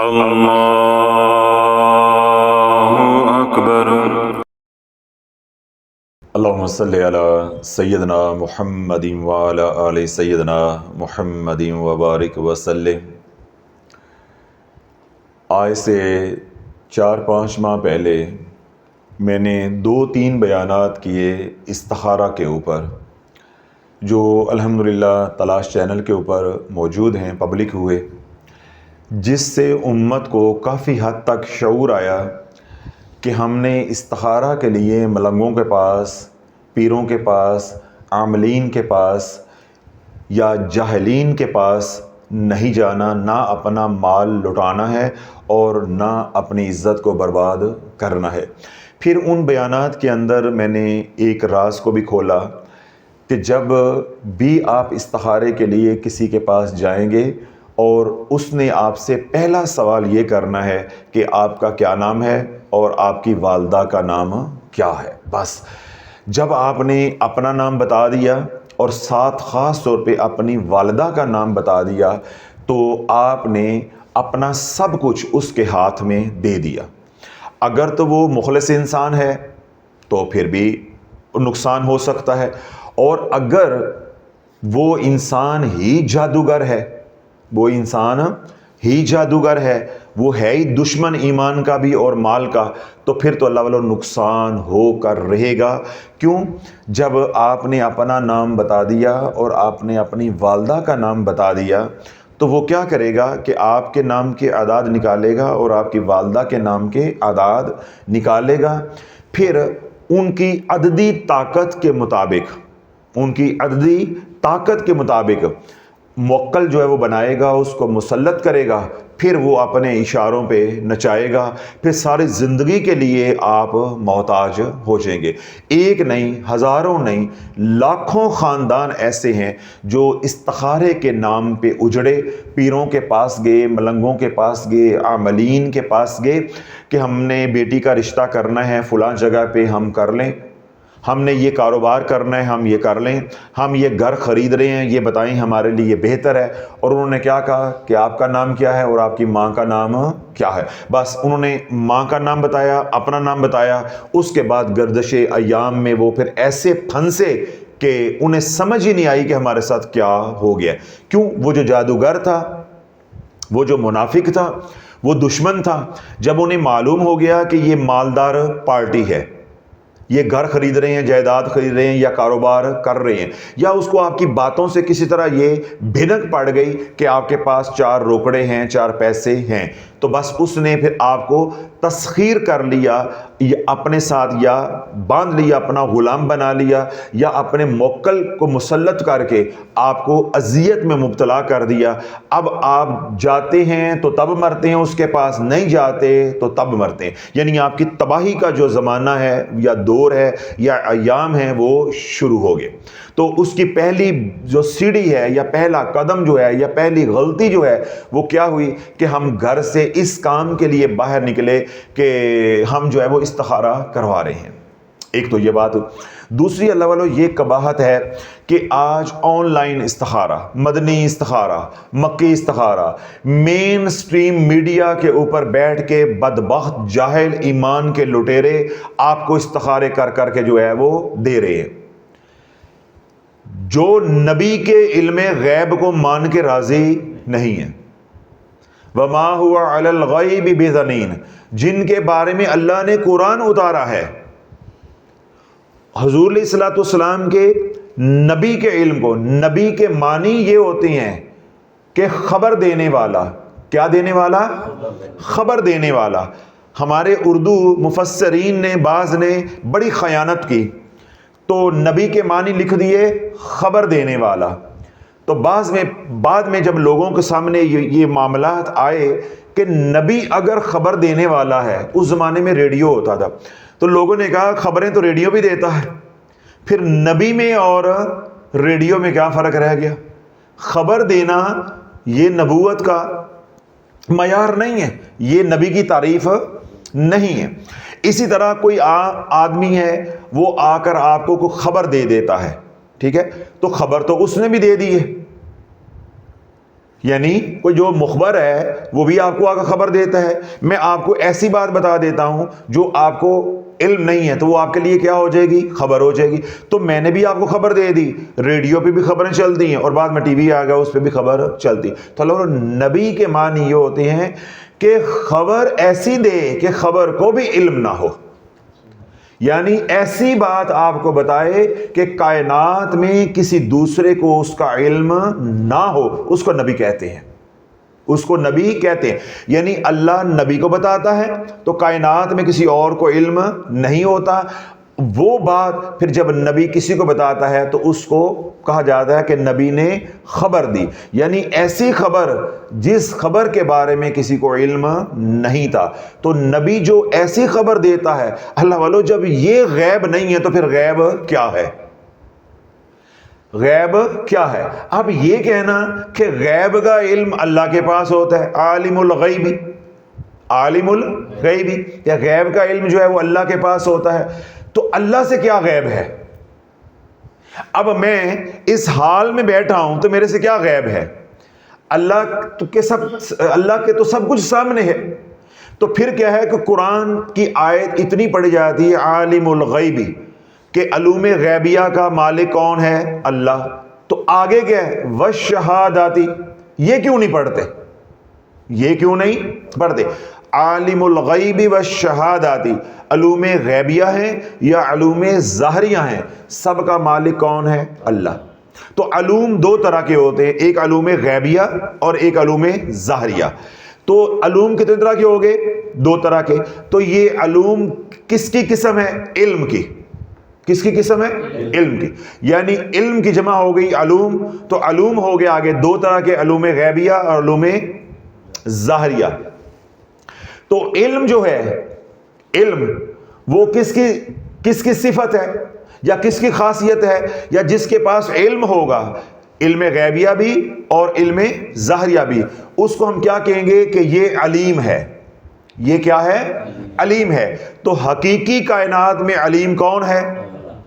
اللہ اکبر۔ اللہم صلی علی سیدنا محمد وعلی آل سیدنا محمد وبارک وسلم۔ آج سے 4-5 ماہ پہلے میں نے 2-3 بیانات کیے استخارہ کے اوپر، جو الحمدللہ تلاش چینل کے اوپر موجود ہیں، پبلک ہوئے، جس سے امت کو کافی حد تک شعور آیا کہ ہم نے استخارہ کے لیے ملنگوں کے پاس، پیروں کے پاس، عاملین کے پاس یا جاہلین کے پاس نہیں جانا، نہ اپنا مال لٹانا ہے اور نہ اپنی عزت کو برباد کرنا ہے۔ پھر ان بیانات کے اندر میں نے ایک راز کو بھی کھولا کہ جب بھی آپ استخارے کے لیے کسی کے پاس جائیں گے اور اس نے آپ سے پہلا سوال یہ کرنا ہے کہ آپ کا کیا نام ہے اور آپ کی والدہ کا نام کیا ہے۔ بس جب آپ نے اپنا نام بتا دیا اور ساتھ خاص طور پہ اپنی والدہ کا نام بتا دیا تو آپ نے اپنا سب کچھ اس کے ہاتھ میں دے دیا۔ اگر تو وہ مخلص انسان ہے تو پھر بھی نقصان ہو سکتا ہے، اور اگر وہ انسان ہی جادوگر ہے، وہ ہے ہی دشمن ایمان کا بھی اور مال کا، تو پھر تو اللہ والا نقصان ہو کر رہے گا۔ کیوں؟ جب آپ نے اپنا نام بتا دیا اور آپ نے اپنی والدہ کا نام بتا دیا تو وہ کیا کرے گا کہ آپ کے نام کے اعداد نکالے گا اور آپ کی والدہ کے نام کے اعداد نکالے گا۔ پھر ان کی عددی طاقت کے مطابق موکل جو ہے وہ بنائے گا، اس کو مسلط کرے گا، پھر وہ اپنے اشاروں پہ نچائے گا، پھر ساری زندگی کے لیے آپ محتاج ہو جائیں گے۔ ایک نہیں، ہزاروں نہیں، لاکھوں خاندان ایسے ہیں جو استخارے کے نام پہ اجڑے، پیروں کے پاس گئے، ملنگوں کے پاس گئے، عاملین کے پاس گئے کہ ہم نے بیٹی کا رشتہ کرنا ہے فلاں جگہ پہ، ہم کر لیں، ہم نے یہ کاروبار کرنا ہے، ہم یہ کر لیں، ہم یہ گھر خرید رہے ہیں، یہ بتائیں ہمارے لیے بہتر ہے۔ اور انہوں نے کیا کہا کہ آپ کا نام کیا ہے اور آپ کی ماں کا نام کیا ہے؟ بس انہوں نے ماں کا نام بتایا، اپنا نام بتایا، اس کے بعد گردش ایام میں وہ پھر ایسے پھنسے کہ انہیں سمجھ ہی نہیں آئی کہ ہمارے ساتھ کیا ہو گیا۔ کیوں؟ وہ جو جادوگر تھا، وہ جو منافق تھا، وہ دشمن تھا، جب انہیں معلوم ہو گیا کہ یہ مالدار پارٹی ہے، یہ گھر خرید رہے ہیں، جائیداد خرید رہے ہیں یا کاروبار کر رہے ہیں، یا اس کو آپ کی باتوں سے کسی طرح یہ بھنک پڑ گئی کہ آپ کے پاس 4 روکڑے ہیں، 4 پیسے ہیں، تو بس اس نے پھر آپ کو تسخیر کر لیا، یا اپنے ساتھ یا باندھ لیا، اپنا غلام بنا لیا، یا اپنے موکل کو مسلط کر کے آپ کو اذیت میں مبتلا کر دیا۔ اب آپ جاتے ہیں تو تب مرتے ہیں، اس کے پاس نہیں جاتے تو تب مرتے ہیں، یعنی آپ کی تباہی کا جو زمانہ ہے یا دور ہے یا ایام ہے وہ شروع ہو گئے۔ تو اس کی پہلی جو سیڑھی ہے یا پہلا قدم جو ہے یا پہلی غلطی جو ہے وہ کیا ہوئی کہ ہم گھر سے اس کام کے لیے باہر نکلے کہ ہم جو ہے وہ استخارہ کروا رہے ہیں۔ ایک تو یہ بات۔ دوسری اللہ والو یہ قباحت ہے کہ آج آن لائن استخارہ، مدنی استخارہ، مکی استخارہ، مین سٹریم میڈیا کے اوپر بیٹھ کے بدبخت جاہل ایمان کے لٹیرے آپ کو استخارے کر کر کے جو ہے وہ دے رہے ہیں، جو نبی کے علم غیب کو مان کے راضی نہیں ہے۔ وَمَا هُوَ عَلَى الْغَيْبِ بِضَنِينٍ، جن کے بارے میں اللہ نے قرآن اتارا ہے، حضور علیہ الصلوۃ والسلام کے نبی کے علم کو، نبی کے معنی یہ ہوتے ہیں کہ خبر دینے والا۔ کیا دینے والا؟ خبر دینے والا۔ ہمارے اردو مفسرین نے بعض نے بڑی خیانت کی، تو نبی کے معنی لکھ دیے خبر دینے والا۔ تو بعد میں جب لوگوں کے سامنے یہ معاملات آئے کہ نبی اگر خبر دینے والا ہے، اس زمانے میں ریڈیو ہوتا تھا، تو لوگوں نے کہا خبریں تو ریڈیو بھی دیتا ہے، پھر نبی میں اور ریڈیو میں کیا فرق رہ گیا؟ خبر دینا یہ نبوت کا معیار نہیں ہے، یہ نبی کی تعریف نہیں ہے۔ اسی طرح کوئی آدمی ہے، وہ آ کر آپ کو کوئی خبر دے دیتا ہے، ٹھیک ہے، تو خبر تو اس نے بھی دے دی ہے، یعنی کوئی جو مخبر ہے وہ بھی آپ کو آگے خبر دیتا ہے. میں آپ کو ایسی بات بتا دیتا ہوں جو آپ کو علم نہیں ہے تو وہ آپ کے لیے کیا ہو جائے گی؟ خبر ہو جائے گی. تو میں نے بھی آپ کو خبر دے دی, ریڈیو پہ بھی خبریں چلتی ہیں اور بعد میں ٹی وی آ گیا اس پہ بھی خبر چلتی. تو اللہ نبی کے معنی یہ ہوتے ہیں کہ خبر ایسی دے کہ خبر کو بھی علم نہ ہو, یعنی ایسی بات آپ کو بتائے کہ کائنات میں کسی دوسرے کو اس کا علم نہ ہو, اس کو نبی کہتے ہیں. اس کو نبی کہتے ہیں. یعنی اللہ نبی کو بتاتا ہے تو کائنات میں کسی اور کو علم نہیں ہوتا. وہ بات پھر جب نبی کسی کو بتاتا ہے تو اس کو کہا جاتا ہے کہ نبی نے خبر دی. یعنی ایسی خبر جس خبر کے بارے میں کسی کو علم نہیں تھا. تو نبی جو ایسی خبر دیتا ہے, اللہ والو جب یہ غیب نہیں ہے تو پھر غیب کیا ہے؟ غیب کیا ہے؟ اب یہ کہنا کہ غیب کا علم اللہ کے پاس ہوتا ہے, عالم الغیبی, عالم الغیبی, یا غیب کا علم جو ہے وہ اللہ کے پاس ہوتا ہے, تو اللہ سے کیا غیب ہے؟ اب میں اس حال میں بیٹھا ہوں تو میرے سے کیا غیب ہے؟ اللہ کے تو سب کچھ سامنے ہے. تو پھر کیا ہے کہ قرآن کی آیت اتنی پڑھی جاتی ہے عالم الغیبی, کہ علوم غیبیہ کا مالک کون ہے؟ اللہ. تو آگے کیا ہے؟ والشہاداتی. یہ کیوں نہیں پڑھتے؟ یہ کیوں نہیں پڑھتے؟ عالم الغیب والشہاداتی, علوم غیبیہ ہیں یا علوم ظاہریہ ہیں, سب کا مالک کون ہے؟ اللہ. تو علوم دو طرح کے ہوتے ہیں, ایک علوم غیبیہ اور ایک علوم ظاہریہ. تو علوم کتنے طرح کے ہو گئے؟ دو طرح کے. تو یہ علوم کس کی قسم ہے؟ علم کی. کس کی قسم ہے؟ علم کی. یعنی علم کی جمع ہو گئی علوم. تو علوم ہو گیا آگے دو طرح کے, علوم غیبیہ اور علوم ظاہریہ. تو علم جو ہے, علم وہ کس کی صفت ہے یا کس کی خاصیت ہے؟ یا جس کے پاس علم ہوگا, علم غیبیہ بھی اور علم ظاہریہ بھی, اس کو ہم کیا کہیں گے کہ یہ علیم ہے. یہ کیا ہے؟ علیم ہے. تو حقیقی کائنات میں علیم کون ہے؟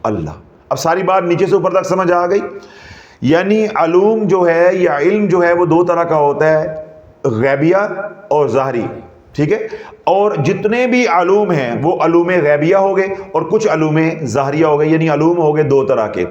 اللہ. اب ساری بات نیچے سے اوپر تک سمجھ آ گئی. یعنی علوم جو ہے یا علم جو ہے وہ دو طرح کا ہوتا ہے, غیبیہ اور ظاہری. ٹھیک ہے. اور جتنے بھی علوم ہیں وہ علوم غیبیہ ہو گئے اور کچھ علوم ظاہریہ ہو گئے, یعنی علوم ہو گئے دو طرح کے.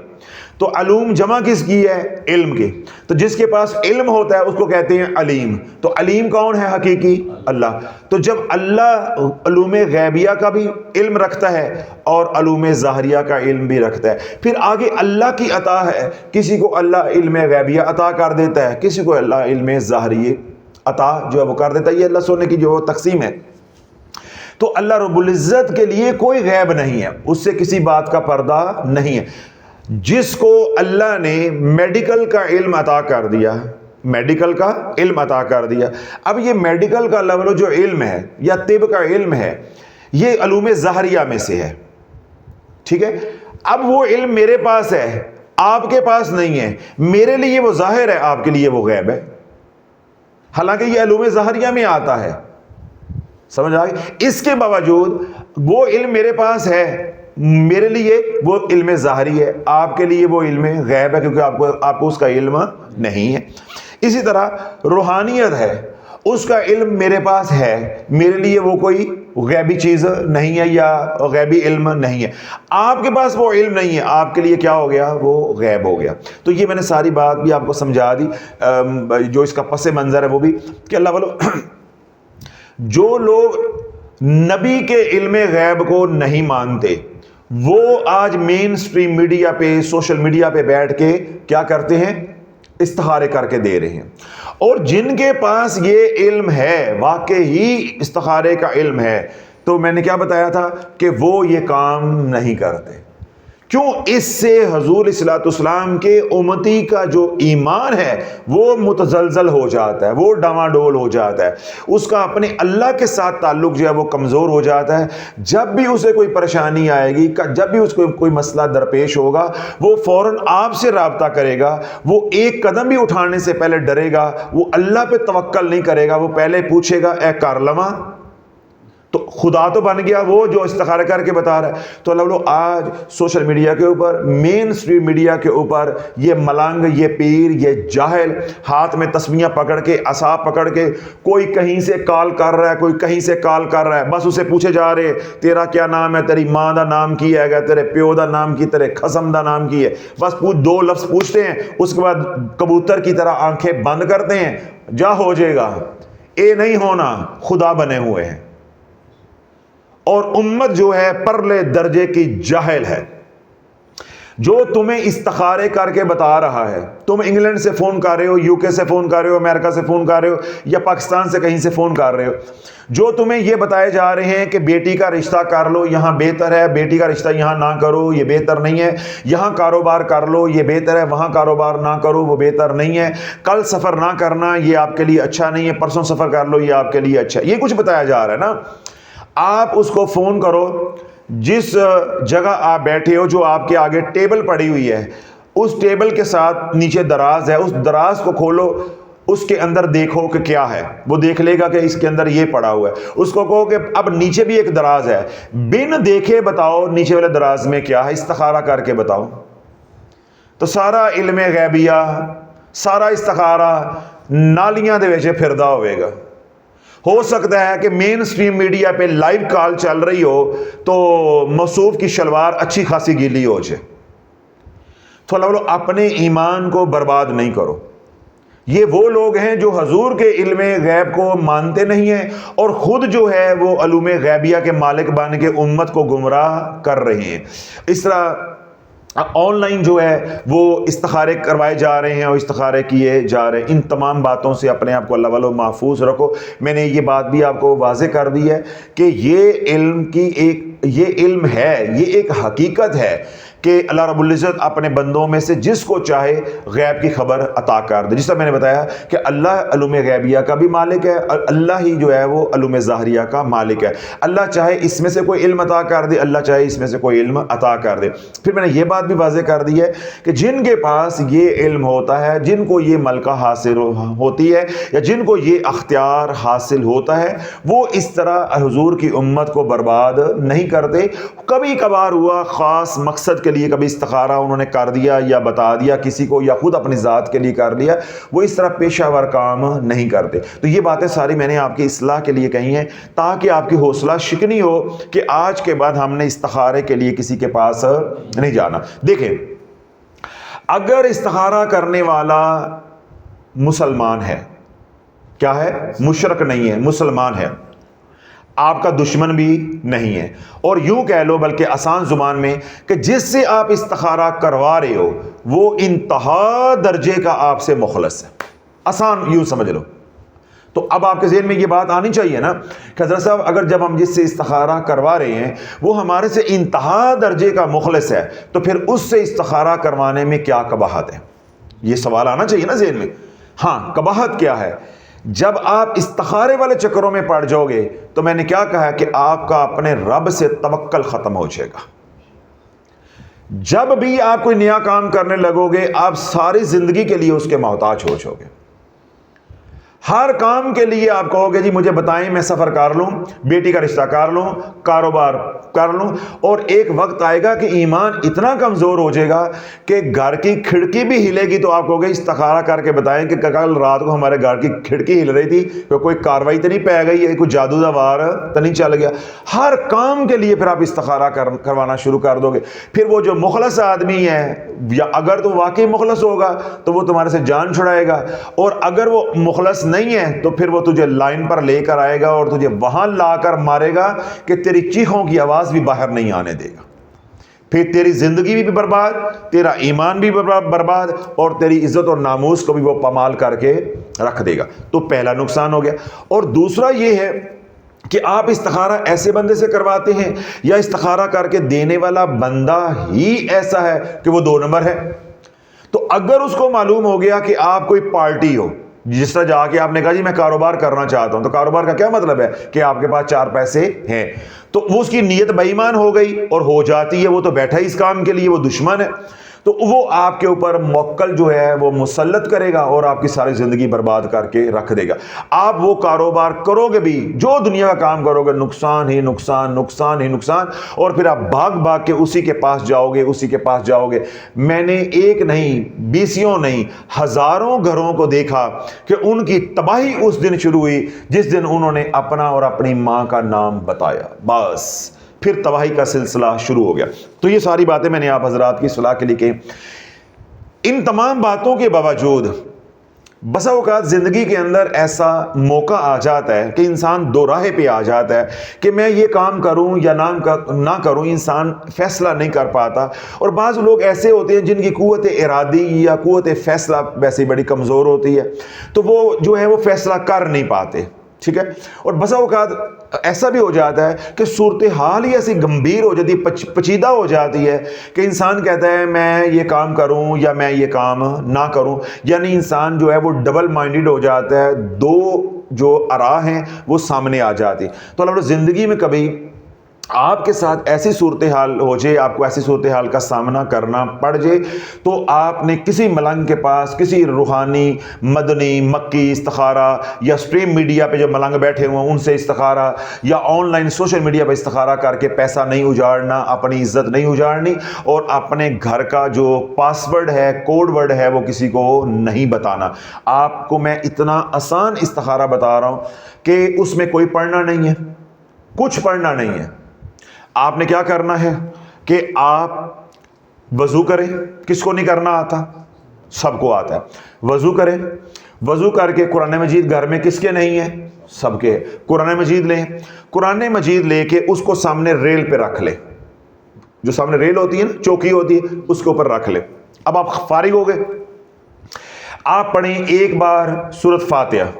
تو علوم جمع کس کی ہے؟ علم کے. تو جس کے پاس علم ہوتا ہے اس کو کہتے ہیں علیم. تو علیم کون ہے حقیقی؟ اللہ. تو جب اللہ علوم غیبیہ کا بھی علم رکھتا ہے اور علوم ظاہریہ کا علم بھی رکھتا ہے, پھر آگے اللہ کی عطا ہے, کسی کو اللہ علم غیبیہ عطا کر دیتا ہے, کسی کو اللہ علم ظاہری عطا جو ہے وہ کر دیتا ہے. یہ اللہ سونے کی جو تقسیم ہے. تو اللہ رب العزت کے لیے کوئی غیب نہیں ہے, اس سے کسی بات کا پردہ نہیں ہے. جس کو اللہ نے میڈیکل کا علم عطا کر دیا, میڈیکل کا علم عطا کر دیا, اب یہ میڈیکل کا لیول جو علم ہے یا طب کا علم ہے یہ علوم ظاہریہ میں سے ہے. ٹھیک ہے. اب وہ علم میرے پاس ہے, آپ کے پاس نہیں ہے. میرے لیے وہ ظاہر ہے, آپ کے لیے وہ غیب ہے, حالانکہ یہ علوم ظاہریہ میں آتا ہے. سمجھ آ گئی؟ اس کے باوجود وہ علم میرے پاس ہے, میرے لیے وہ علم ظاہری ہے, آپ کے لیے وہ علم غیب ہے کیونکہ آپ کو اس کا علم نہیں ہے. اسی طرح روحانیت ہے, اس کا علم میرے پاس ہے, میرے لیے وہ کوئی غیبی چیز نہیں ہے یا غیبی علم نہیں ہے. آپ کے پاس وہ علم نہیں ہے, آپ کے لیے کیا ہو گیا؟ وہ غیب ہو گیا. تو یہ میں نے ساری بات بھی آپ کو سمجھا دی. جو اس کا پس منظر ہے وہ بھی کہ اللہ والو جو لوگ نبی کے علم غیب کو نہیں مانتے وہ آج مین سٹریم میڈیا پہ, سوشل میڈیا پہ بیٹھ کے کیا کرتے ہیں؟ استخارے کر کے دے رہے ہیں. اور جن کے پاس یہ علم ہے, واقعی استخارے کا علم ہے, تو میں نے کیا بتایا تھا کہ وہ یہ کام نہیں کرتے. کیوں؟ اس سے حضور صلی اللہ علیہ وسلم کے امتی کا جو ایمان ہے وہ متزلزل ہو جاتا ہے, وہ ڈواڈول ہو جاتا ہے, اس کا اپنے اللہ کے ساتھ تعلق جو ہے وہ کمزور ہو جاتا ہے. جب بھی اسے کوئی پریشانی آئے گی, جب بھی اس کو کوئی مسئلہ درپیش ہوگا, وہ فوراً آپ سے رابطہ کرے گا. وہ ایک قدم بھی اٹھانے سے پہلے ڈرے گا, وہ اللہ پہ توکل نہیں کرے گا, وہ پہلے پوچھے گا اے کارلواں تو خدا تو بن گیا وہ جو استخارہ کر کے بتا رہا ہے. تو اللہ آج سوشل میڈیا کے اوپر، مین اسٹریم میڈیا کے اوپر یہ ملنگ، یہ پیر، یہ جاہل ہاتھ میں تسمیاں پکڑ کے، عصا پکڑ کے، کوئی کہیں سے کال کر رہا ہے، کوئی کہیں سے کال کر رہا ہے، بس اسے پوچھے جا رہے تیرا کیا نام ہے، تیری ماں دا نام کی ہے گا، تیرے پیو دا نام کی، تیرے قسم دا نام کی ہے، بس دو لفظ پوچھتے ہیں، اس کے بعد کبوتر کی طرح آنکھیں بند کرتے ہیں، جا ہو جائے گا. اے نہیں ہونا، خدا بنے ہوئے ہیں. اور امت جو ہے پرلے درجے کی جاہل ہے. جو تمہیں استخارے کر کے بتا رہا ہے، تم انگلینڈ سے فون کر رہے ہو، یو کے سے فون کر رہے ہو، امریکہ سے فون کر رہے ہو، یا پاکستان سے کہیں سے فون کر رہے ہو، جو تمہیں یہ بتائے جا رہے ہیں کہ بیٹی کا رشتہ کر لو، یہاں بہتر ہے، بیٹی کا رشتہ یہاں نہ کرو، یہ بہتر نہیں ہے، یہاں کاروبار کر لو، یہ بہتر ہے، وہاں کاروبار نہ کرو، وہ بہتر نہیں ہے، کل سفر نہ کرنا، یہ آپ کے لیے اچھا نہیں ہے، پرسوں سفر کر لو، یہ آپ کے لیے اچھا ہے، یہ کچھ بتایا جا رہا ہے نا. آپ اس کو فون کرو، جس جگہ آپ بیٹھے ہو، جو آپ کے آگے ٹیبل پڑی ہوئی ہے، اس ٹیبل کے ساتھ نیچے دراز ہے، اس دراز کو کھولو، اس کے اندر دیکھو کہ کیا ہے. وہ دیکھ لے گا کہ اس کے اندر یہ پڑا ہوا ہے. اس کو کہو کہ اب نیچے بھی ایک دراز ہے، بن دیکھے بتاؤ نیچے والے دراز میں کیا ہے، استخارہ کر کے بتاؤ. تو سارا علم غیبیہ، سارا استخارہ نالیاں دے وچ پھردا ہوئے گا. ہو سکتا ہے کہ مین سٹریم میڈیا پہ لائیو کال چل رہی ہو تو موصوف کی شلوار اچھی خاصی گیلی ہو جائے. تو اللہ اپنے ایمان کو برباد نہیں کرو. یہ وہ لوگ ہیں جو حضور کے علم غیب کو مانتے نہیں ہیں اور خود جو ہے وہ علوم غیبیہ کے مالک بن کے امت کو گمراہ کر رہے ہیں. اس طرح آن لائن جو ہے وہ استخارے کروائے جا رہے ہیں اور استخارے کیے جا رہے ہیں. ان تمام باتوں سے اپنے آپ کو اللہ والو محفوظ رکھو. میں نے یہ بات بھی آپ کو واضح کر دی ہے کہ یہ علم ہے، یہ ایک حقیقت ہے کہ اللہ رب العزت اپنے بندوں میں سے جس کو چاہے غیب کی خبر عطا کر دے. جس طرح میں نے بتایا کہ اللہ علوم غیبیہ کا بھی مالک ہے اور اللہ ہی جو ہے وہ علوم ظاہریہ کا مالک ہے. اللہ چاہے اس میں سے کوئی علم عطا کر دے، اللہ چاہے اس میں سے کوئی علم عطا کر دے. پھر میں نے یہ بات بھی واضح کر دی ہے کہ جن کے پاس یہ علم ہوتا ہے، جن کو یہ ملکہ حاصل ہوتی ہے یا جن کو یہ اختیار حاصل ہوتا ہے، وہ اس طرح حضور کی امت کو برباد نہیں کرتے. کبھی کبھار ہوا خاص مقصد کے لیے کبھی استخارہ انہوں نے کر دیا یا بتا دیا کسی کو یا خود اپنی ذات کے لیے کر لیا، وہ اس طرح پیشہ ور کام نہیں کرتے. تو یہ باتیں ساری میں نے آپ کی اصلاح کے لیے کہی ہیں تاکہ آپ کی حوصلہ شکنی ہو کہ آج کے بعد ہم نے استخارے کے لیے کسی کے پاس نہیں جانا. دیکھیں، اگر استخارہ کرنے والا مسلمان ہے، کیا ہے؟ مشرک نہیں ہے، مسلمان ہے، آپ کا دشمن بھی نہیں ہے، اور یوں کہہ لو بلکہ آسان زبان میں کہ جس سے آپ استخارہ کروا رہے ہو وہ انتہا درجے کا آپ سے مخلص ہے. آسان یوں سمجھ لو. تو اب آپ کے ذہن میں یہ بات آنی چاہیے نا کہ حضرت صاحب اگر جب ہم جس سے استخارہ کروا رہے ہیں وہ ہمارے سے انتہا درجے کا مخلص ہے تو پھر اس سے استخارہ کروانے میں کیا قباحت ہے؟ یہ سوال آنا چاہیے نا ذہن میں. ہاں، قباحت کیا ہے؟ جب آپ استخارے والے چکروں میں پڑ جاؤ گے تو میں نے کیا کہا کہ آپ کا اپنے رب سے توکل ختم ہو جائے گا. جب بھی آپ کوئی نیا کام کرنے لگو گے آپ ساری زندگی کے لیے اس کے محتاج ہو جاؤ گے. ہر کام کے لیے آپ کہو گے جی مجھے بتائیں، میں سفر کر لوں، بیٹی کا رشتہ کر لوں، کاروبار کر لوں، اور ایک وقت آئے گا کہ ایمان اتنا کمزور ہو جائے گا کہ گھر کی کھڑکی بھی ہلے گی تو آپ کہو گے استخارہ کر کے بتائیں کہ کل رات کو ہمارے گھر کی کھڑکی ہل رہی تھی، کوئی کاروائی تو نہیں پہ گئی ہے، کوئی جادو دا وار تو نہیں چل گیا. ہر کام کے لیے پھر آپ استخارہ کروانا شروع کر دو گے. پھر وہ جو مخلص آدمی ہے، یا اگر تو واقعی مخلص ہوگا تو وہ تمہارے سے جان چھڑائے گا، اور اگر وہ مخلص نہیں ہے تو پھر وہ تجھے لائن پر لے کر آئے گا اور تجھے وہاں لا کر مارے گا کہ تیری چیخوں کی آواز بھی باہر نہیں آنے دے گا. پھر تیری زندگی بھی برباد، تیرا ایمان بھی برباد، اور تیری عزت اور ناموس کو بھی وہ پامال کر کے رکھ دے گا. تو پہلا نقصان ہو گیا. اور دوسرا یہ ہے کہ آپ استخارہ ایسے بندے سے کرواتے ہیں یا استخارہ کر کے دینے والا بندہ ہی ایسا ہے کہ وہ 2 نمبر ہے. تو اگر اس کو معلوم ہو گیا کہ آپ کوئی پارٹی ہو، جس طرح جا کے آپ نے کہا جی میں کاروبار کرنا چاہتا ہوں، تو کاروبار کا کیا مطلب ہے کہ آپ کے پاس 4 پیسے ہیں، تو وہ اس کی نیت بے ایمان ہو گئی اور ہو جاتی ہے، وہ تو بیٹھا ہی اس کام کے لیے، وہ دشمن ہے. تو وہ آپ کے اوپر موکل جو ہے وہ مسلط کرے گا اور آپ کی ساری زندگی برباد کر کے رکھ دے گا. آپ وہ کاروبار کرو گے بھی, جو دنیا کا کام کرو گے, نقصان ہی نقصان, نقصان ہی نقصان, اور پھر آپ بھاگ بھاگ کے اسی کے پاس جاؤ گے, اسی کے پاس جاؤ گے. میں نے ایک نہیں, بیسیوں نہیں, ہزاروں گھروں کو دیکھا کہ ان کی تباہی اس دن شروع ہوئی جس دن انہوں نے اپنا اور اپنی ماں کا نام بتایا, بس پھر تباہی کا سلسلہ شروع ہو گیا. تو یہ ساری باتیں میں نے آپ حضرات کی صلاح کے لیے کہیں. ان تمام باتوں کے باوجود بسا اوقات زندگی کے اندر ایسا موقع آ جاتا ہے کہ انسان دو راہے پہ آ جاتا ہے کہ میں یہ کام کروں یا نہ کروں, انسان فیصلہ نہیں کر پاتا. اور بعض لوگ ایسے ہوتے ہیں جن کی قوت ارادی یا قوت فیصلہ ویسے بڑی کمزور ہوتی ہے, تو وہ جو ہے وہ فیصلہ کر نہیں پاتے. ٹھیک ہے. اور بسا اوقات ایسا بھی ہو جاتا ہے کہ صورتحال ہی ایسی گمبھیر ہو جاتی ہے, پیچیدہ ہو جاتی ہے کہ انسان کہتا ہے میں یہ کام کروں یا میں یہ کام نہ کروں. یعنی انسان جو ہے وہ ڈبل مائنڈڈ ہو جاتا ہے, دو جو آراء ہیں وہ سامنے آ جاتی. تو اللہ زندگی میں کبھی آپ کے ساتھ ایسی صورتحال ہو جائے, آپ کو ایسی صورتحال کا سامنا کرنا پڑ جائے, تو آپ نے کسی ملنگ کے پاس, کسی روحانی, مدنی, مکی استخارہ, یا اسٹریم میڈیا پہ جو ملنگ بیٹھے ہوئے ان سے استخارہ, یا آن لائن سوشل میڈیا پہ استخارہ کر کے پیسہ نہیں اجاڑنا, اپنی عزت نہیں اجاڑنی, اور اپنے گھر کا جو پاس ورڈ ہے, کوڈ ورڈ ہے, وہ کسی کو نہیں بتانا. آپ کو میں اتنا آسان استخارہ بتا رہا ہوں کہ اس میں کوئی پڑھنا نہیں ہے, کچھ پڑھنا نہیں ہے. آپ نے کیا کرنا ہے کہ آپ وضو کریں. کس کو نہیں کرنا آتا؟ سب کو آتا ہے. وضو کریں, وضو کر کے قرآن مجید گھر میں کس کے نہیں ہے؟ سب کے. قرآن مجید لیں, قرآن مجید لے کے اس کو سامنے ریل پہ رکھ لیں, جو سامنے ریل ہوتی ہے نا, چوکی ہوتی ہے, اس کے اوپر رکھ لیں. اب آپ فارغ ہو گئے, آپ پڑھیں ایک بار سورۃ فاتحہ.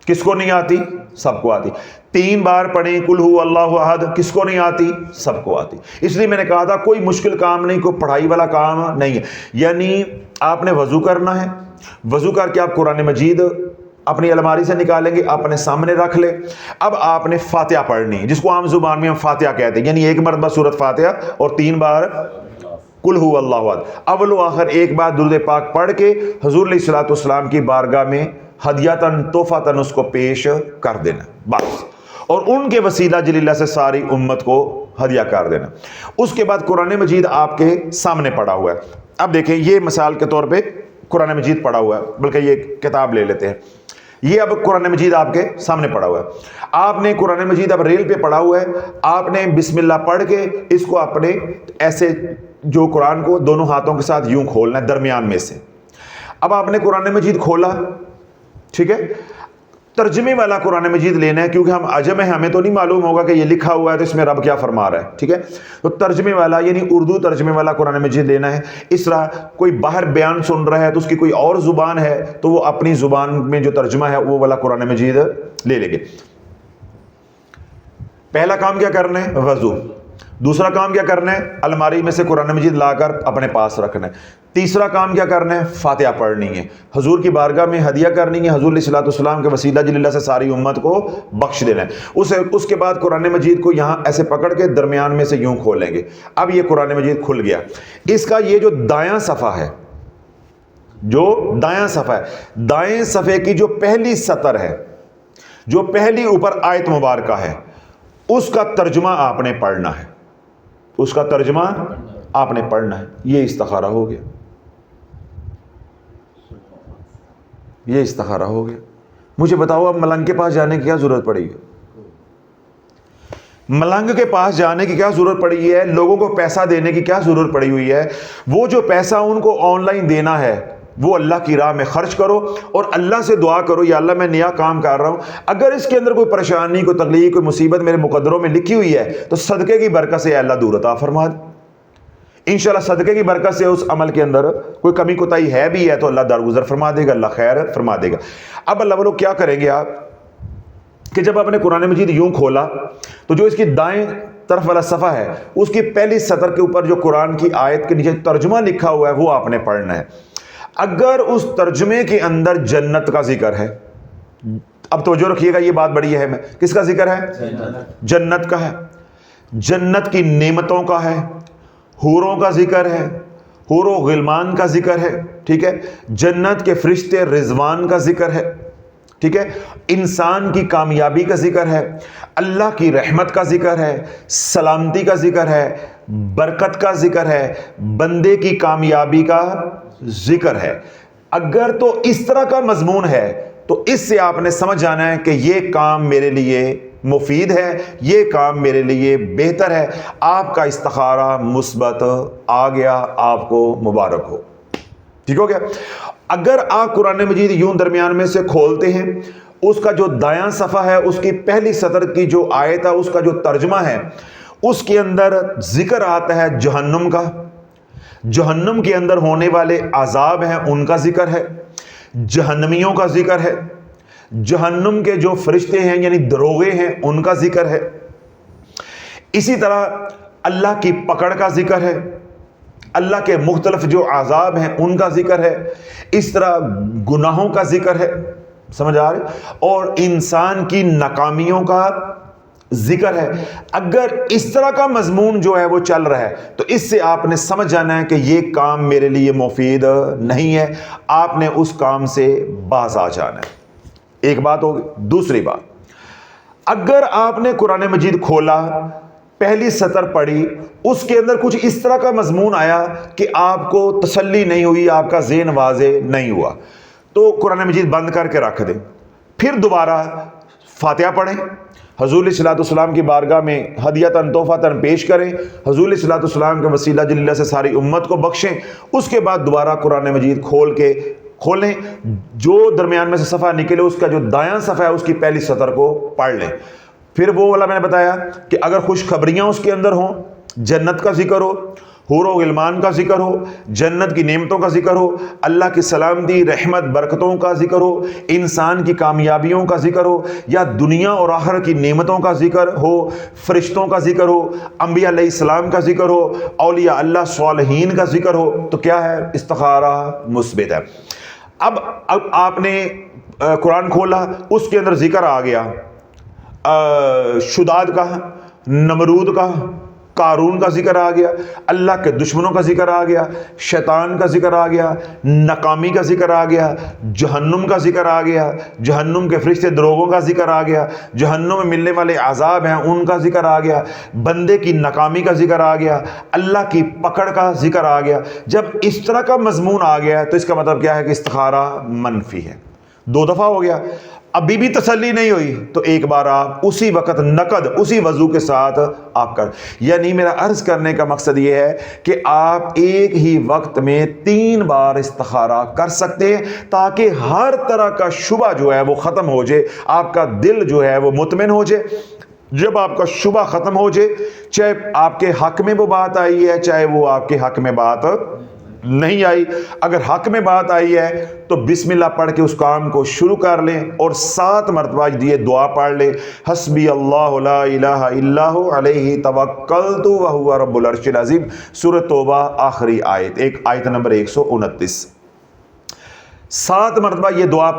کس کو نہیں آتی؟ سب کو آتی. 3 بار پڑھیں قل هو اللہ احد. کس کو نہیں آتی؟ سب کو آتی. اس لیے میں نے کہا تھا کوئی مشکل کام نہیں, کوئی پڑھائی والا کام نہیں ہے. یعنی آپ نے وضو کرنا ہے, وضو کر کے آپ قرآن مجید اپنی الماری سے نکالیں گے, اپنے سامنے رکھ لیں. اب آپ نے فاتحہ پڑھنی ہے, جس کو عام زبان میں ہم فاتحہ کہتے ہیں, یعنی ایک مرتبہ سورۃ فاتحہ اور 3 بار قل هو اللہ احد. اول و آخر ایک بار درود پاک پڑھ کے حضور علیہ الصلوۃ والسلام کی بارگاہ میں ہدیۃً تحفۃً اس کو پیش کر دینا بس, اور ان کے وسیلہ جل اللہ سے ساری امت کو ہدیہ کر دینا. اس کے بعد قرآن مجید آپ کے سامنے پڑا ہوا ہے. اب دیکھیں, یہ مثال کے طور پہ قرآن مجید پڑا ہوا ہے, بلکہ یہ کتاب لے لیتے ہیں. یہ اب قرآن مجید آپ کے سامنے پڑا ہوا ہے. آپ نے قرآن مجید اب ریل پہ پڑا ہوا ہے, آپ نے بسم اللہ پڑھ کے اس کو اپنے ایسے جو قرآن کو دونوں ہاتھوں کے ساتھ یوں کھولنا ہے درمیان میں سے. اب آپ نے قرآن مجید کھولا, ٹھیک ہے. ترجمے والا قرآن مجید لینا ہے, کیونکہ ہم عجم ہیں, ہمیں تو نہیں معلوم ہوگا کہ یہ لکھا ہوا ہے تو اس میں رب کیا فرما رہا ہے. ٹھیک ہے, تو ترجمے والا یعنی اردو ترجمے والا قرآن مجید لینا ہے. اس طرح کوئی باہر بیان سن رہا ہے تو اس کی کوئی اور زبان ہے, تو وہ اپنی زبان میں جو ترجمہ ہے وہ والا قرآن مجید لے لیں گے. پہلا کام کیا کرنا ہے؟ وضو. دوسرا کام کیا کرنا ہے؟ الماری میں سے قرآن مجید لا کر اپنے پاس رکھنا ہے. تیسرا کام کیا کرنا ہے؟ فاتحہ پڑھنی ہے, حضور کی بارگاہ میں ہدیہ کرنی ہے, حضور علیہ الصلوۃ والسلام کے وسیلہ جل اللہ سے ساری امت کو بخش دینا ہے. اس کے بعد قرآن مجید کو یہاں ایسے پکڑ کے درمیان میں سے یوں کھولیں گے. اب یہ قرآن مجید کھل گیا. اس کا یہ جو دایاں صفحہ ہے, جو دایاں صفحہ ہے, دائیں صفحے کی جو پہلی سطر ہے, جو پہلی اوپر آیت مبارکہ ہے, اس کا ترجمہ آپ نے پڑھنا ہے. اس کا ترجمہ آپ نے پڑھنا ہے. یہ استخارہ ہو گیا, یہ استخارہ ہو گیا. مجھے بتاؤ اب ملنگ کے پاس جانے کی کیا ضرورت پڑی ہے؟ ملنگ کے پاس جانے کی کیا ضرورت پڑی ہے؟ لوگوں کو پیسہ دینے کی کیا ضرورت پڑی ہوئی ہے؟ وہ جو پیسہ ان کو آن لائن دینا ہے وہ اللہ کی راہ میں خرچ کرو اور اللہ سے دعا کرو, یا اللہ میں نیا کام کر رہا ہوں, اگر اس کے اندر کوئی پریشانی, کوئی تکلیف, کوئی مصیبت میرے مقدروں میں لکھی ہوئی ہے تو صدقے کی برکت سے اللہ دور عطا فرما دے. انشاءاللہ صدقے کی برکت سے اس عمل کے اندر کوئی کمی کوتاہی ہے بھی ہے تو اللہ درگزر فرما دے گا, اللہ خیر فرما دے گا. اب اللہ والوں کیا کریں گے آپ کہ جب آپ نے قرآن مجید یوں کھولا تو جو اس کی دائیں طرف والا صفحہ ہے اس کی پہلی سطر کے اوپر جو قرآن کی آیت کے نیچے ترجمہ لکھا ہوا ہے وہ آپ نے پڑھنا ہے. اگر اس ترجمے کے اندر جنت کا ذکر ہے, اب توجہ رکھیے گا, یہ بات بڑی ہے, کس کا ذکر ہے؟ جنت کا ہے, جنت کی نعمتوں کا ہے, حوروں کا ذکر ہے, حور و غلمان کا ذکر ہے، ٹھیک ہے، جنت کے فرشتے رضوان کا ذکر ہے، ٹھیک ہے، انسان کی کامیابی کا ذکر ہے، اللہ کی رحمت کا ذکر ہے، سلامتی کا ذکر ہے، برکت کا ذکر ہے، بندے کی کامیابی کا ذکر ہے۔ اگر تو اس طرح کا مضمون ہے تو اس سے آپ نے سمجھ جانا ہے کہ یہ کام میرے لیے مفید ہے، یہ کام میرے لیے بہتر ہے، آپ کا استخارہ مثبت آ گیا، آپ کو مبارک ہو۔ ٹھیک ہو گیا؟ اگر آپ قرآن مجید یوں درمیان میں سے کھولتے ہیں، اس کا جو دایاں صفحہ ہے، اس کی پہلی سطر کی جو آیت ہے، اس کا جو ترجمہ ہے، اس کے اندر ذکر آتا ہے جہنم کا، جہنم کے اندر ہونے والے عذاب ہیں ان کا ذکر ہے، جہنمیوں کا ذکر ہے، جہنم کے جو فرشتے ہیں یعنی دروغے ہیں ان کا ذکر ہے، اسی طرح اللہ کی پکڑ کا ذکر ہے، اللہ کے مختلف جو عذاب ہیں ان کا ذکر ہے، اس طرح گناہوں کا ذکر ہے، سمجھ آ رہے، اور انسان کی ناکامیوں کا ذکر ہے۔ اگر اس طرح کا مضمون جو ہے وہ چل رہا ہے تو اس سے آپ نے سمجھ جانا ہے کہ یہ کام میرے لیے مفید نہیں ہے، آپ نے اس کام سے باز آ جانا ہے۔ ایک بات ہوگی۔ دوسری بات، اگر آپ نے قرآن مجید کھولا، پہلی سطر پڑھی، اس کے اندر کچھ اس طرح کا مضمون آیا کہ آپ کو تسلی نہیں ہوئی، آپ کا ذہن واضح نہیں ہوا، تو قرآن مجید بند کر کے رکھ دیں، پھر دوبارہ فاتحہ پڑھیں، حضور علیہ الصلوۃ والسلام کی بارگاہ میں ہدیۃً تحفۃً پیش کریں، حضور علیہ الصلوۃ والسلام کے وسیلہ جل اللہ سے ساری امت کو بخشیں، اس کے بعد دوبارہ قرآن مجید کھولیں، جو درمیان میں سے صفحہ نکلے اس کا جو دایاں صفحہ ہے اس کی پہلی سطر کو پڑھ لیں۔ پھر وہ والا میں نے بتایا کہ اگر خوشخبریاں اس کے اندر ہوں، جنت کا ذکر ہو، حور و غلمان کا ذکر ہو، جنت کی نعمتوں کا ذکر ہو، اللہ کی سلامتی، رحمت، برکتوں کا ذکر ہو، انسان کی کامیابیوں کا ذکر ہو، یا دنیا اور آخرت کی نعمتوں کا ذکر ہو، فرشتوں کا ذکر ہو، انبیاء علیہ السلام کا ذکر ہو، اولیاء اللہ صالحین کا ذکر ہو، تو کیا ہے؟ استخارہ مثبت ہے۔ اب آپ نے قرآن کھولا، اس کے اندر ذکر آ گیا شداد کا، نمرود کا، قارون کا ذکر آ گیا، اللہ کے دشمنوں کا ذکر آ گیا، شیطان کا ذکر آ گیا، ناکامی کا ذکر آ گیا، جہنم کا ذکر آ گیا، جہنم کے فرشتے دروغوں کا ذکر آ گیا، جہنم میں ملنے والے عذاب ہیں ان کا ذکر آ گیا، بندے کی ناکامی کا ذکر آ گیا، اللہ کی پکڑ کا ذکر آ گیا۔ جب اس طرح کا مضمون آ گیا تو اس کا مطلب کیا ہے کہ استخارہ منفی ہے۔ 2 دفعہ ہو گیا، ابھی بھی تسلی نہیں ہوئی تو ایک بار آپ اسی وقت نقد، اسی وضو کے ساتھ آپ کر، یعنی میرا عرض کرنے کا مقصد یہ ہے کہ آپ ایک ہی وقت میں 3 بار استخارہ کر سکتے ہیں تاکہ ہر طرح کا شبہ جو ہے وہ ختم ہو جائے، آپ کا دل جو ہے وہ مطمئن ہو جائے۔ جب آپ کا شبہ ختم ہو جائے، چاہے آپ کے حق میں وہ بات آئی ہے، چاہے وہ آپ کے حق میں بات نہیں آئی، اگر حق میں بات آئی ہے تو بسم اللہ پڑھ کے اس کام کو شروع کر لیں اور 7 مرتبہ یہ دعا پڑھ لیں، حسبی اللہ لا الہ الا ہو علیہ توکلت وہو رب العرش العظیم، سورۃ توبہ آخری آیت، آیت نمبر 129۔ 7 مرتبہ یہ دعا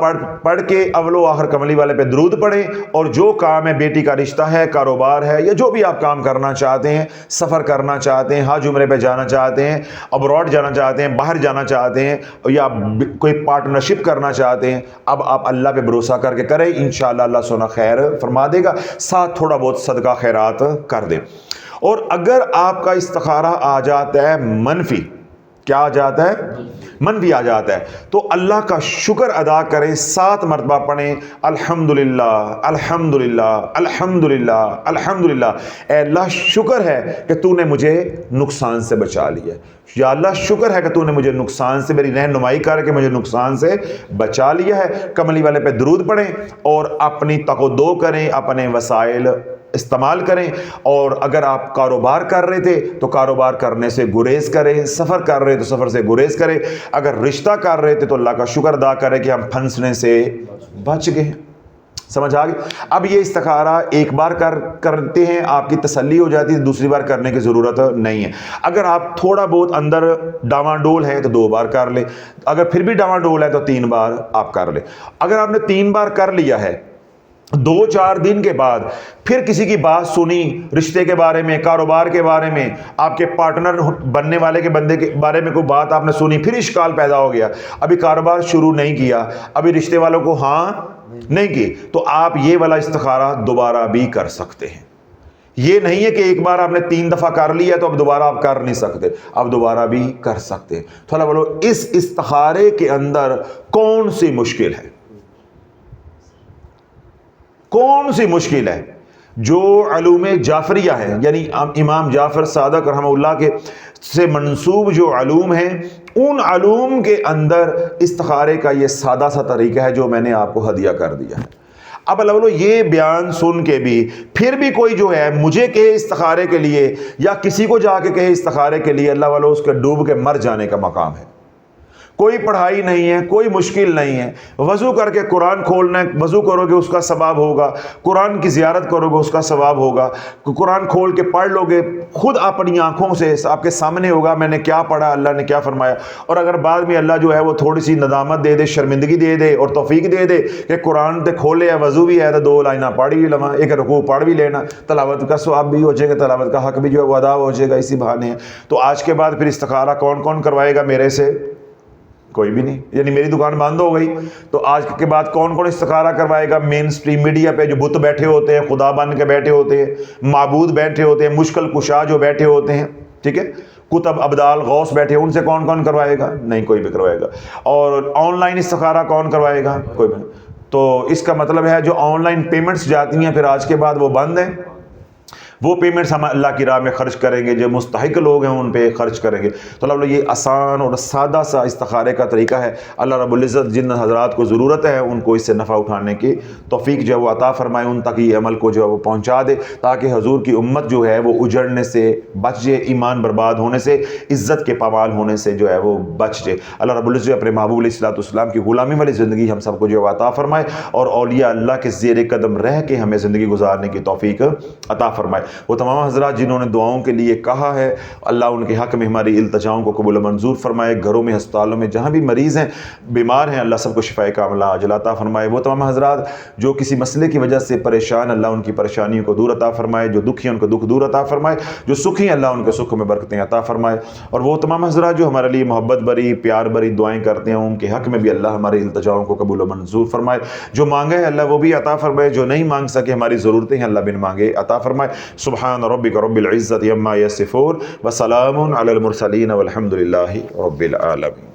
پڑھ کے اول و آخر کملی والے پہ درود پڑھیں، اور جو کام ہے، بیٹی کا رشتہ ہے، کاروبار ہے، یا جو بھی آپ کام کرنا چاہتے ہیں، سفر کرنا چاہتے ہیں، حج عمرے پہ جانا چاہتے ہیں، ابراڈ جانا چاہتے ہیں، باہر جانا چاہتے ہیں، یا کوئی پارٹنرشپ کرنا چاہتے ہیں، اب آپ اللہ پہ بھروسہ کر کے کریں، انشاءاللہ اللہ سونا خیر فرما دے گا، ساتھ تھوڑا بہت صدقہ خیرات کر دیں۔ اور اگر آپ کا استخارہ آ جاتا ہے منفی، کیا آ جاتا ہے؟ منفی آ جاتا ہے، تو اللہ کا شکر ادا کریں، 7 مرتبہ پڑھیں، الحمدللہ الحمدللہ الحمدللہ الحمدللہ، اے اللہ شکر ہے کہ تو نے مجھے نقصان سے بچا لیا، یا اللہ شکر ہے کہ تو نے مجھے نقصان سے، میری رہنمائی کر کے مجھے نقصان سے بچا لیا ہے۔ کملی والے پہ درود پڑھیں اور اپنی تقدو کریں، اپنے وسائل استعمال کریں، اور اگر آپ کاروبار کر رہے تھے تو کاروبار کرنے سے گریز کریں، سفر کر رہے تو سفر سے گریز کریں، اگر رشتہ کر رہے تھے تو اللہ کا شکر ادا کریں کہ ہم پھنسنے سے بچ گئے ہیں۔ سمجھ آ گئی؟ اب یہ استخارہ ایک بار کرتے ہیں، آپ کی تسلی ہو جاتی ہے، دوسری بار کرنے کی ضرورت نہیں ہے۔ اگر آپ تھوڑا بہت اندر ڈاواں ڈول ہیں تو 2 بار کر لیں، اگر پھر بھی ڈاواں ڈول ہے تو 3 بار آپ کر لیں۔ اگر آپ نے 3 بار کر لیا ہے 2-4 دن کے بعد پھر کسی کی بات سنی، رشتے کے بارے میں، کاروبار کے بارے میں، آپ کے پارٹنر بننے والے کے بندے کے بارے میں کوئی بات آپ نے سنی، پھر اشکال پیدا ہو گیا، ابھی کاروبار شروع نہیں کیا، ابھی رشتے والوں کو ہاں نہیں کی، تو آپ یہ والا استخارہ دوبارہ بھی کر سکتے ہیں۔ یہ نہیں ہے کہ ایک بار آپ نے 3 دفعہ کر لیا تو اب دوبارہ آپ کر نہیں سکتے، اب دوبارہ بھی کر سکتے ہیں۔ تو اللہ بولو اس استخارے کے اندر کون سی مشکل ہے؟ کون سی مشکل ہے؟ جو علوم جعفریہ ہیں، یعنی امام جعفر صادق رحمہ اللہ کے سے منسوب جو علوم ہیں، ان علوم کے اندر استخارے کا یہ سادہ سا طریقہ ہے جو میں نے آپ کو ہدیہ کر دیا ہے۔ اب اللہ یہ بیان سن کے بھی پھر بھی کوئی جو ہے مجھے کہے استخارے کے لیے یا کسی کو جا کے کہے استخارے کے لیے، اللہ والو اس کے ڈوب کے مر جانے کا مقام ہے۔ کوئی پڑھائی نہیں ہے، کوئی مشکل نہیں ہے، وضو کر کے قرآن کھولنا ہے، وضو کرو گے اس کا ثواب ہوگا، قرآن کی زیارت کرو گے اس کا ثواب ہوگا، قرآن کھول کے پڑھ لو گے، خود اپنی آنکھوں سے آپ کے سامنے ہوگا میں نے کیا پڑھا، اللہ نے کیا فرمایا۔ اور اگر بعد میں اللہ جو ہے وہ تھوڑی سی ندامت دے دے، شرمندگی دے دے اور توفیق دے دے کہ قرآن تے کھولے ہے، وضو بھی ہے تو 2 لائنہ پڑھ بھی لواں، ایک رکوع پڑھ بھی لینا، تلاوت کا ثواب بھی ہو جائے گا، تلاوت کا حق بھی جو ہے وہ ادا ہو جائے گا، اسی بہانے ہے۔ تو آج کے بعد پھر استخارہ کون کون کروائے گا میرے سے؟ کوئی بھی نہیں، یعنی میری دکان بند ہو گئی تو آج کے بعد کون کون استخارہ کروائے گا؟ مین سٹریم میڈیا پہ جو بت بیٹھے ہوتے ہیں، خدا بن کے بیٹھے ہوتے ہیں، معبود بیٹھے ہوتے ہیں، مشکل کشا جو بیٹھے ہوتے ہیں، ٹھیک ہے، کتب ابدال غوث بیٹھے ہیں، ان سے کون کون کروائے گا؟ نہیں کوئی بھی کروائے گا۔ اور آن لائن استخارہ کون کروائے گا؟ کوئی بھی۔ تو اس کا مطلب ہے جو آن لائن پیمنٹس جاتی ہیں پھر آج کے بعد وہ بند ہیں، وہ پیمنٹس ہم اللہ کی راہ میں خرچ کریں گے، جو مستحق لوگ ہیں ان پہ خرچ کریں گے۔ تو اللہ یہ آسان اور سادہ سا استخارے کا طریقہ ہے۔ اللہ رب العزت جن حضرات کو ضرورت ہے ان کو اس سے نفع اٹھانے کی توفیق جو ہے وہ عطا فرمائے، ان تک یہ عمل کو جو ہے وہ پہنچا دے، تاکہ حضور کی امت جو ہے وہ اجڑنے سے بچ جائے، ایمان برباد ہونے سے، عزت کے پامال ہونے سے جو ہے وہ بچ جائے۔ اللہ رب العزت اپنے محبوب علیہ الصلوۃ والسلام کی غلامی والی زندگی ہم سب کو جو ہے عطا فرمائے، اور اولیاء اللہ کے زیر قدم رہ کے ہمیں زندگی گزارنے کی توفیق عطا فرمائے۔ وہ تمام حضرات جنہوں نے دعاؤں کے لیے کہا ہے، اللہ ان کے حق میں ہماری التجاؤں کو قبول و منظور فرمائے۔ گھروں میں، ہسپتالوں میں جہاں بھی مریض ہیں، بیمار ہیں، اللہ سب کو شفاء کاملہ عاجلہ عطا فرمائے۔ وہ تمام حضرات جو کسی مسئلے کی وجہ سے پریشان، اللہ ان کی پریشانیوں کو دور عطا فرمائے۔ جو دکھی ہیں ان کو دکھ دور عطا فرمائے، جو سکھی ہیں اللہ ان کے سکھ میں برکتیں عطا فرمائے۔ اور وہ تمام حضرات جو ہمارے لیے محبت بری، پیار بری دعائیں کرتے ہیں، ان کے حق میں بھی اللہ ہماری التجاؤں کو قبول و منظور فرمائے۔ جو مانگے ہے اللہ وہ بھی عطا فرمائے، جو نہیں مانگ سکے ہماری ضرورتیں ہیں اللہ بن مانگے عطا فرمائے۔ سبحان ربک رب العزت عما یصفون وسلام علی المرسلین والحمد للہ رب العالمین۔